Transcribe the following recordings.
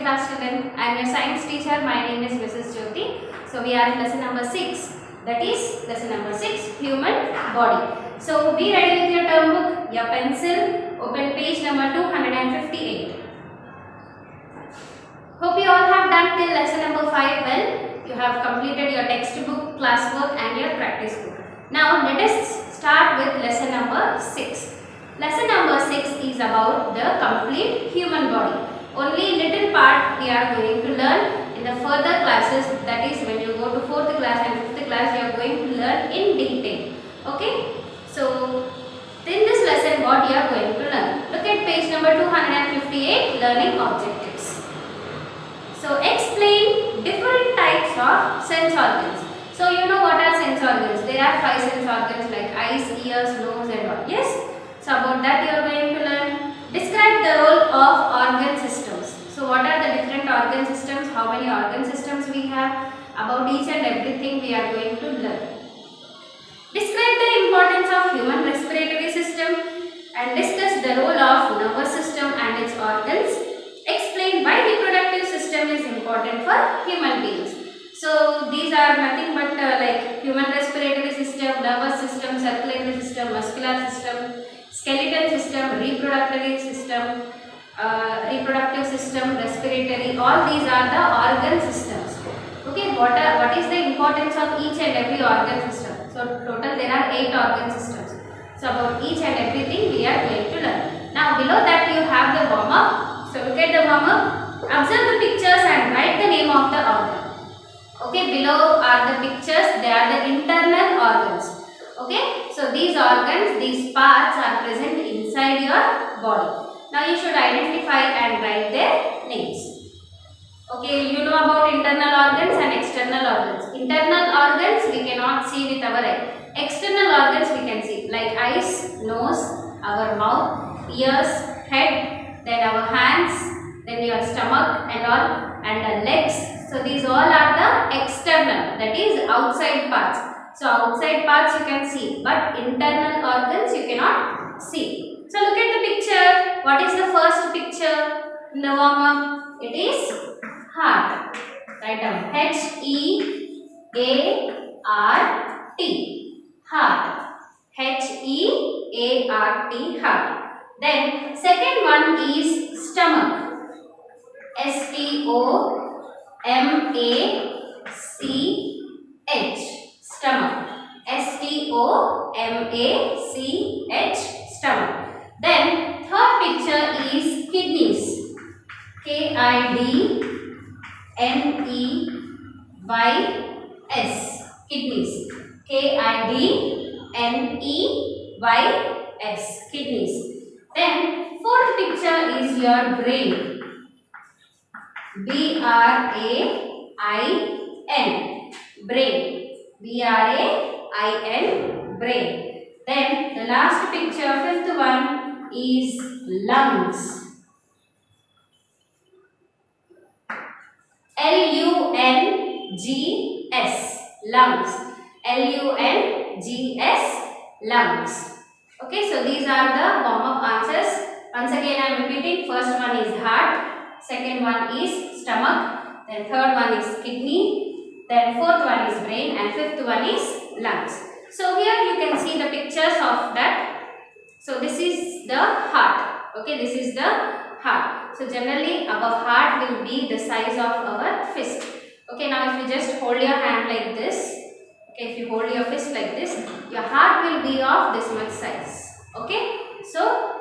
class children. I am your science teacher. My name is Mrs. Jyoti. So we are in lesson number 6. That is lesson number 6, human body. So be ready with your term book, your pencil. Open page number 258. Hope you all have done till lesson number 5 well. You have completed your textbook, classwork and your practice book. Now let us start with lesson number 6. Lesson number 6 is about the complete human body. Only little part we are going to learn in the further classes, that is when you go to 4th class and 5th class you are going to learn in detail. Okay? So in this lesson what you are going to learn? Look at page number 258, learning objectives. So explain different types of sense organs. So you know what are sense organs? There are 5 sense organs like eyes, ears, nose and all. Yes? So about that you are going to learn. Describe the role of organ systems. So what are the different organ systems? How many organ systems we have? About each and everything we are going to learn. Describe the importance of human respiratory system and discuss the role of nervous system and its organs. Explain why reproductive system is important for human beings. So these are nothing but like human respiratory system, nervous system, circulatory system, muscular system, skeletal system, reproductive system, respiratory, all these are the organ systems. Okay, what is the importance of each and every organ system? So total there are 8 organ systems. So about each and everything we are going to learn. Now below that you have the warm up. So look at the warm up. Observe the pictures and write the name of the organ. Okay, below are the pictures. They are the internal organs. Okay, so these organs, these parts are present inside your body. Now you should identify and write their names. Okay, you know about internal organs and external organs. Internal organs we cannot see with our eye. External organs we can see like eyes, nose, our mouth, ears, head, then our hands, then your stomach and all, and the legs. So these all are the external, that is outside parts. So outside parts you can see, but internal organs you cannot see. So look at the picture. What is the first picture in the warm up? It is heart. Write down H-E-A-R-T. Heart. H-E-A-R-T. Heart. Then second one is stomach. S-T-O-M-A-C-H. Stomach. S-T-O-M-A-C-H. Stomach. Then third picture is kidneys. K-I-D-N-E-Y-S. Kidneys. K-I-D-N-E-Y-S. Kidneys. Then fourth picture is your brain. B-R-A-I-N. Brain. B-R-A-I-N. Brain. Then the last picture, fifth one, is lungs. L-U-N-G-S. Lungs. L-U-N-G-S. Lungs. Okay, so these are the warm-up answers. Once again I am repeating. First one is heart. Second one is stomach. Then third one is kidney. Then fourth one is brain. And fifth one is lungs. So here you can see the pictures of that. So this is the heart. Okay, this is the heart. So generally our heart will be the size of our fist. Okay, now if you just hold your hand like this. Okay, if you hold your fist like this, your heart will be of this much size. Okay, so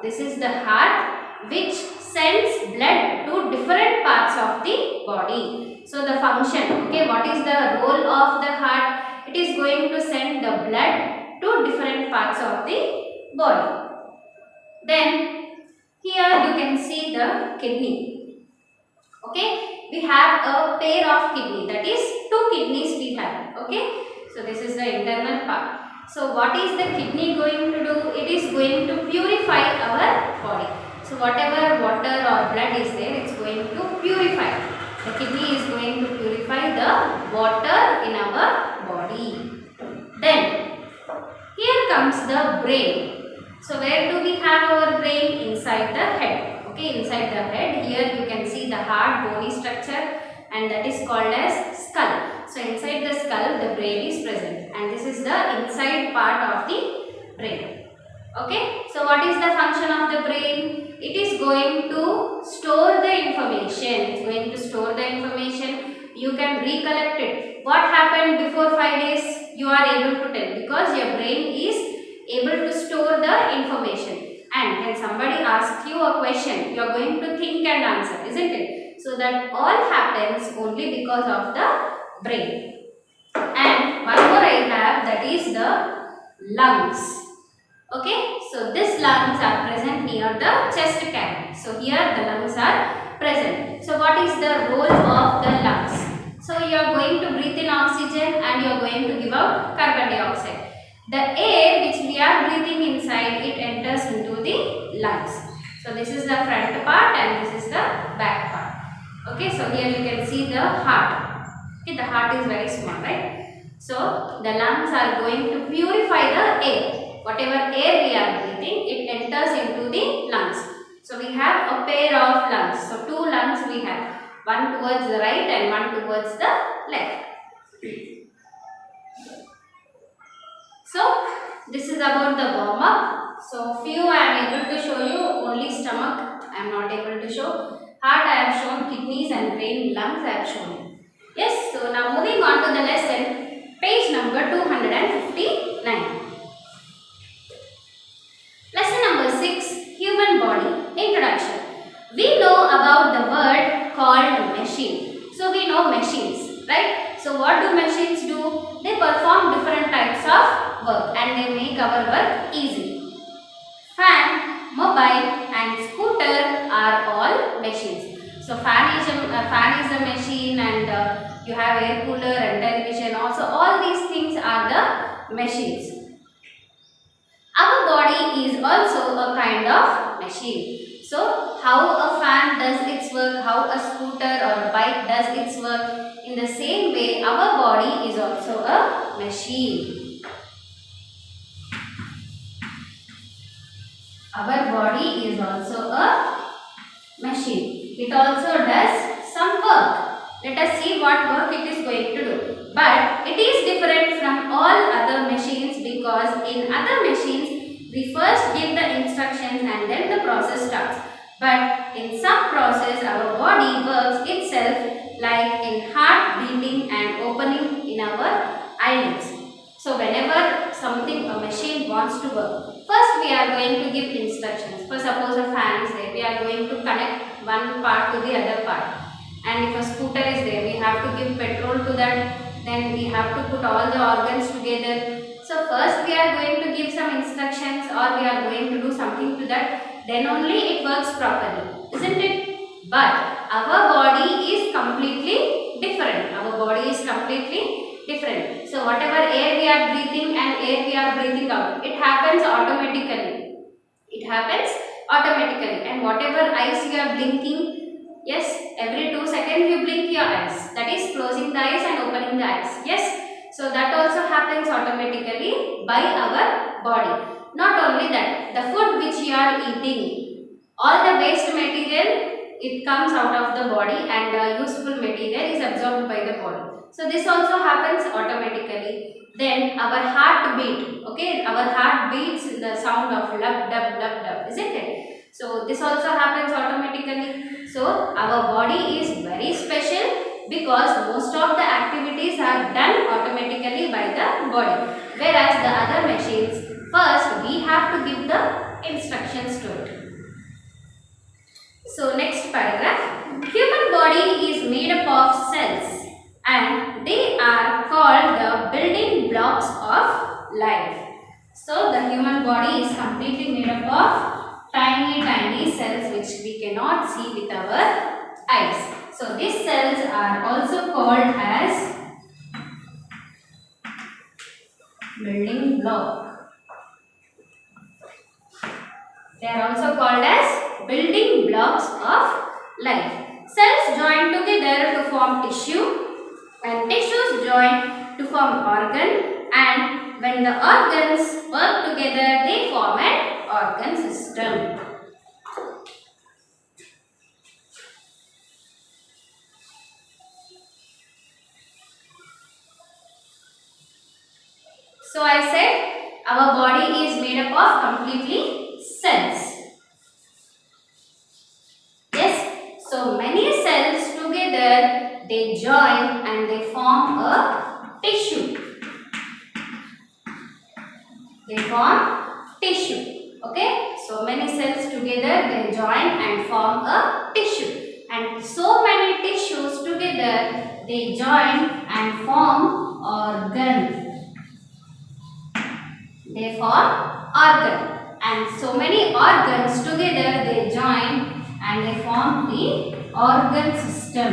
this is the heart which sends blood to different parts of the body. So the function, okay, what is the role of the heart? It is going to send the blood to different parts of the body. Then here you can see the kidney. Okay, we have a pair of kidney, that is 2 kidneys we have. Okay, so this is the internal part. So what is the kidney going to do? It is going to purify our body. So whatever water or blood is there, it's going to purify. The kidney is going to purify the water in our body. Then here comes the brain. So where do we have our brain? Inside the head. Okay, inside the head, here you can see the hard bony structure, and that is called as skull. So inside the skull, the brain is present, and this is the inside part of the brain. Okay, so what is the function of the brain? It is going to store the information. It's going to store the information. You can recollect it. What happened before 5 days? You are able to tell because your brain is able to store the information. And when somebody asks you a question, you are going to think and answer, isn't it? So that all happens only because of the brain. And one more I have, that is the lungs. Okay, so these lungs are present near the chest cavity. So here the lungs are present. So what is the role of the lungs? So you are going to breathe in oxygen and you are going to give out carbon dioxide. The air which we are breathing inside, it enters into the lungs. So this is the front part and this is the back part. Okay, so here you can see the heart. Okay, the heart is very small, right? So the lungs are going to purify the air. Whatever air we are breathing, it enters into the lungs. So we have a pair of lungs. So two lungs we have. One towards the right and one towards the left. So this is about the warm up. So few I am able to show you, only stomach I am not able to show. Heart I have shown, kidneys and brain, lungs I have shown you. Yes, so now moving on to the lesson, page number 259. Lesson number 6, Human Body, Introduction. We know about the word called machine. So we know machines, right? So what do machines do? They perform different types of work and they make our work easy. Fan, mobile and scooter are all machines. So fan is a machine, and you have air cooler and television also. All these things are the machines. Our body is also a kind of machine. So how a fan does its work, how a scooter or a bike does its work, in the same way our body is also a machine. Our body is also a machine. It also does some work. Let us see what work it is going to do. But it is different from all other machines because in other machines we first give the instructions and then the process starts. But in some process our body works itself, like in heart beating and opening in our eyelids. So whenever a machine wants to work, first we are going to give instructions. For suppose a fan is there, we are going to connect one part to the other part. And if a scooter is there, we have to give petrol to that. Then we have to put all the organs together. So first we are going to give some instructions or we are going to do something to that. Then only it works properly. Isn't it? But our body is completely different. Our body is completely different. So whatever air we are breathing and air we are breathing out, it happens automatically. It happens automatically. And whatever eyes you are blinking, yes, every 2 seconds you blink your eyes. That is closing the eyes and opening the eyes. Yes. So that also happens automatically by our body. Not only that, the food which you are eating, all the waste material, it comes out of the body and the useful material is absorbed by the body. So this also happens automatically. Then our heartbeat, okay, our heart beats the sound of lub dub lub dub, isn't it? So this also happens automatically. So our body is very special because most of the activities are done automatically by the body. Whereas the other machines, first we have to give the instructions to it. So next paragraph. Human body is made up of cells and they are called the building blocks of life. So the human body is completely made up of tiny cells which we cannot see with our eyes. So these cells are also called as building block. They are also called as building blocks of life. Cells join together to form tissue and tissues join to form organ, and when the organs work together they form an organ system. So I said our body is made up of completely cells. Yes. So many cells together they join and they form a tissue. They form tissue. Okay. So many cells together they join and form a tissue. And so many tissues together they join and form organ. They form organ. And so many organs together they join and they form the organ system.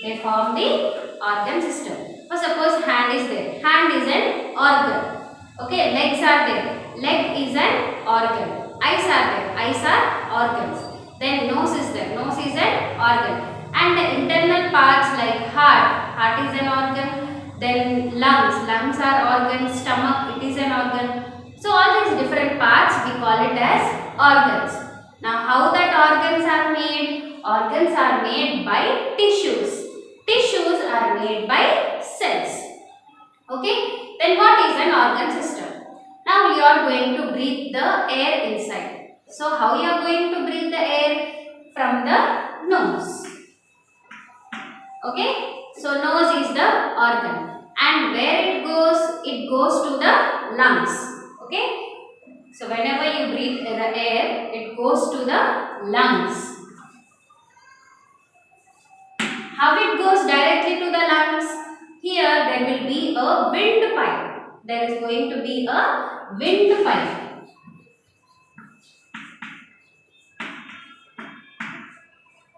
They form the organ system. For suppose hand is there. Hand is an organ. Okay, legs are there. Leg is an organ. Eyes are there. Eyes are organs. Then nose is there. Nose is an organ. And the internal parts like heart. Heart is an organ. Then lungs. Lungs are organs. Stomach, it is an organ. So all these different parts we call it as organs. Now how that organs are made? Organs are made by tissues. Tissues are made by cells. Okay. Then what is an organ system? Now you are going to breathe the air inside. So how you are going to breathe the air? From the nose. Okay. So nose is the organ. And where it goes? It goes to the lungs. Okay. So whenever you breathe the air, it goes to the lungs. How it goes directly to the lungs? Here there will be a windpipe. There is going to be a windpipe.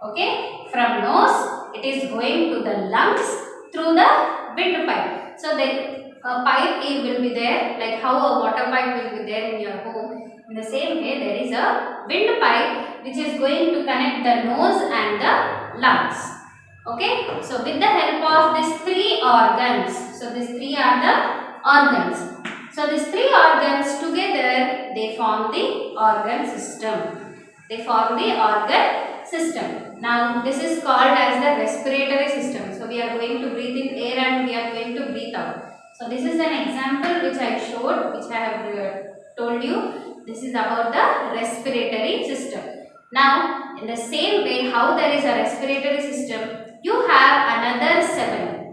Okay, from nose it is going to the lungs through the windpipe. So the pipe will be there, like how a water pipe will be there in your home. In the same way, there is a windpipe which is going to connect the nose and the lungs. Okay, so with the help of these three organs, so these three are the organs. So these three organs together they form the organ system. They form the organ system. Now this is called as the respiratory system. So we are going to breathe in air and we are going to breathe out. So this is an example which I showed, which I have told you. This is about the respiratory system. Now in the same way how there is a respiratory system, you have another 7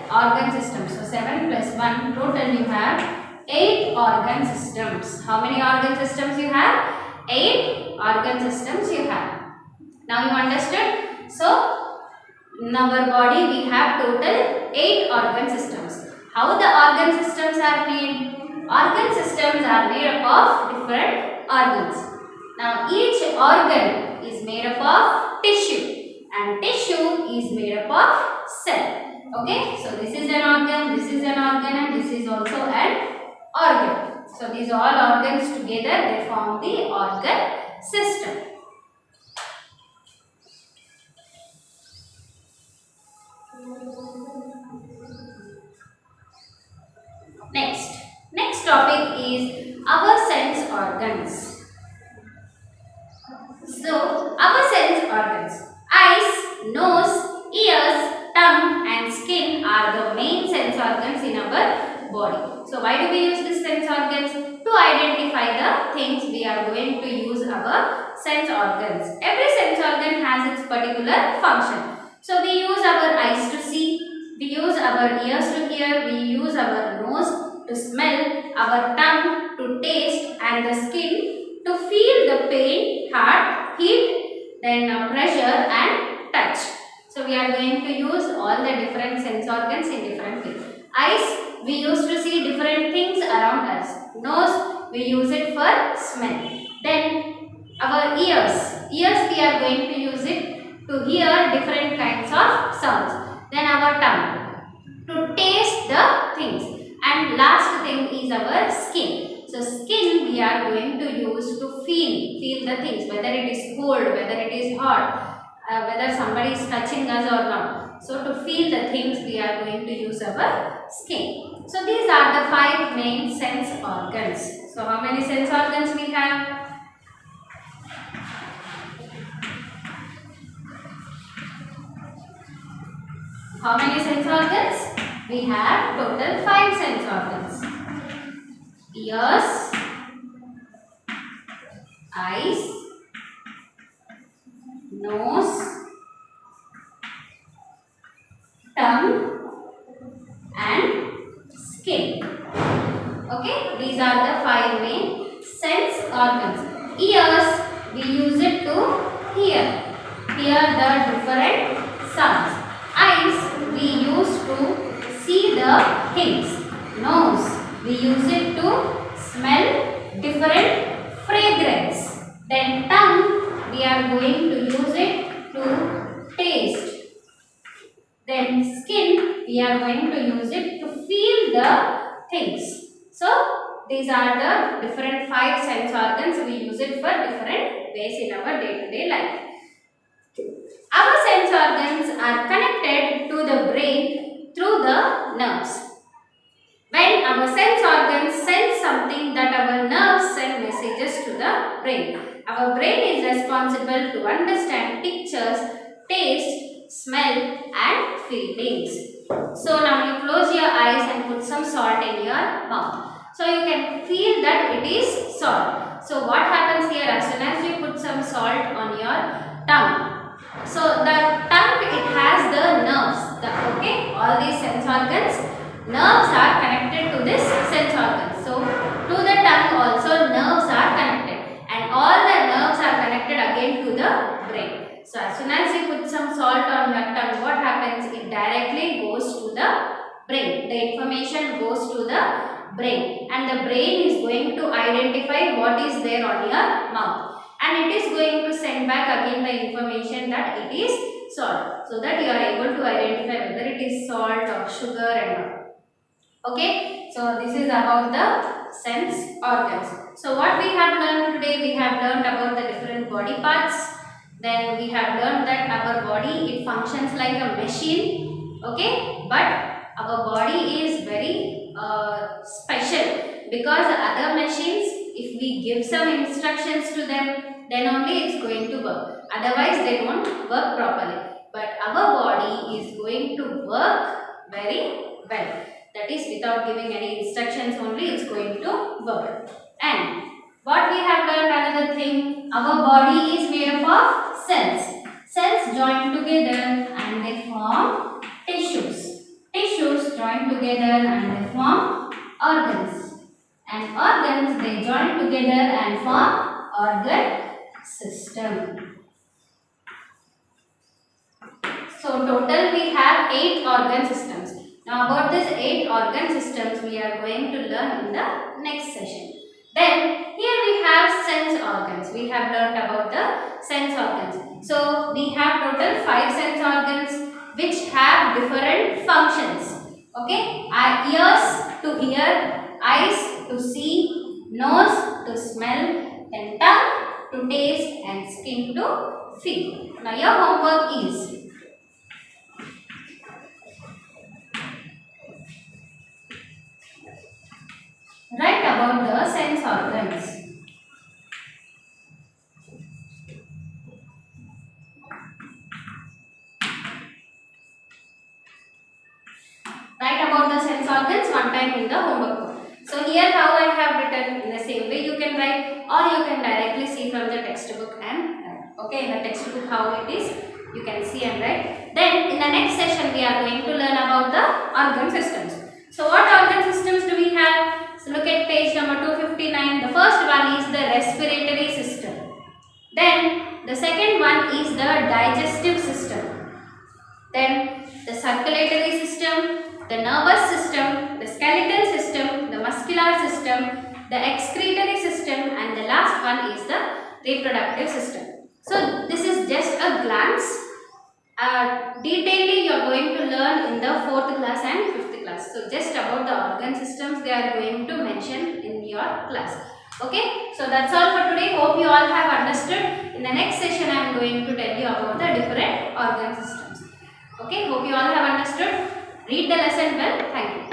organ systems. So 7 plus 1 total you have 8 organ systems. How many organ systems you have? 8 organ systems you have. Now you understood? So in our body we have total 8 organ systems. How the organ systems are made? Organ systems are made up of different organs. Now each organ is made up of tissue. And tissue is made up of cell. Okay, so this is an organ, this is an organ, and this is also an organ. So these all organs together they form the organ system. Next topic is our sense organs. So our sense organs. Eyes, nose, ears, tongue and skin are the main sense organs in our body. So why do we use these sense organs? To identify the things we are going to use our sense organs. Every sense organ has its particular function. So we use our eyes to see, we use our ears to hear, we use our nose to smell, our tongue to taste and the skin to feel the pain, heart, heat, then pressure and touch. So we are going to use all the different sense organs in different ways. Eyes, we use to see different things around us. Nose, we use it for smell. Then our ears we are going to use it to hear different kinds of sounds. Then our tongue to taste the things. And last thing is our skin. So skin we are going to use to feel the things, whether it is cold, whether it is hot, whether somebody is touching us or not. So to feel the things we are going to use our skin. So these are the 5 main sense organs. So how many sense organs we have? How many sense organs? We have total 5 sense organs. Ears, eyes, nose, tongue and skin. Okay, these are the 5 main sense organs. Ears, we use it to hear the different sounds. Eyes, we use to see the things. Nose, we use it to smell different fragrance. Then tongue, we are going to use it to taste. Then skin, we are going to use it to feel the things. So these are the different 5 sense organs. We use it for different ways in our day-to-day life. Our sense organs are connected to the brain through the nerves. When our sense organs send something, that our nerves send messages to the brain. Our brain is responsible to understand pictures, taste, smell and feelings. So now you close your eyes and put some salt in your mouth. So you can feel that it is salt. So what happens here, as soon as you put some salt on your tongue, so the tongue, it has the nerves, all these sense organs, nerves are connected to this sense organ. So to the tongue also nerves are connected, and all the nerves are connected again to the brain. So as soon as you put some salt on your tongue, what happens? It directly goes to the brain. The information goes to the brain, and the brain is going to identify what is there on your mouth, and it is going to send back again the information that it is salt, so that you are able to identify whether it is salt or sugar and all. Okay, so this is about the sense organs. So what we have learned today, we have learned about the different body parts. Then we have learned that our body, it functions like a machine. Okay, but our body is very special, because other machines, if we give some instructions to them, then only it's going to work. Otherwise they don't work properly. But our body is going to work very well. That is, without giving any instructions only, it's going to work. And what we have learned, another thing, our body is made up of cells. Cells join together and they form tissues. Tissues join together and they form organs. And organs, they join together and form organ system. So total we have 8 organ systems. Now about these 8 organ systems we are going to learn in the next session. Then here we have sense organs. We have learned about the sense organs. So we have total 5 sense organs which have different functions. Okay, ears to hear, eyes to see, nose to smell, then tongue to taste and skin to feel. Now your homework is write about the sense organs. Write about the sense organs one time in the homework book. So here how I have written, in the same way you can write, or you can directly see from the textbook and write. Okay, in the textbook how it is, you can see and write. Then in the next session we are going to learn about the organ systems. So what organ systems do we have? So look at page number 259. The first one is the respiratory system. Then the second one is the digestive system. Then the circulatory system, the nervous system, the skeletal system, the muscular system, the excretory system, and the last one is the reproductive system. So this is just a glance. Detailedly you are going to learn in the 4th class and 5th class. So just about the organ systems they are going to mention in your class. Okay, so that's all for today. Hope you all have understood. In the next session I am going to tell you about the different organ systems. Okay, hope you all have understood. Read the lesson well. Thank you.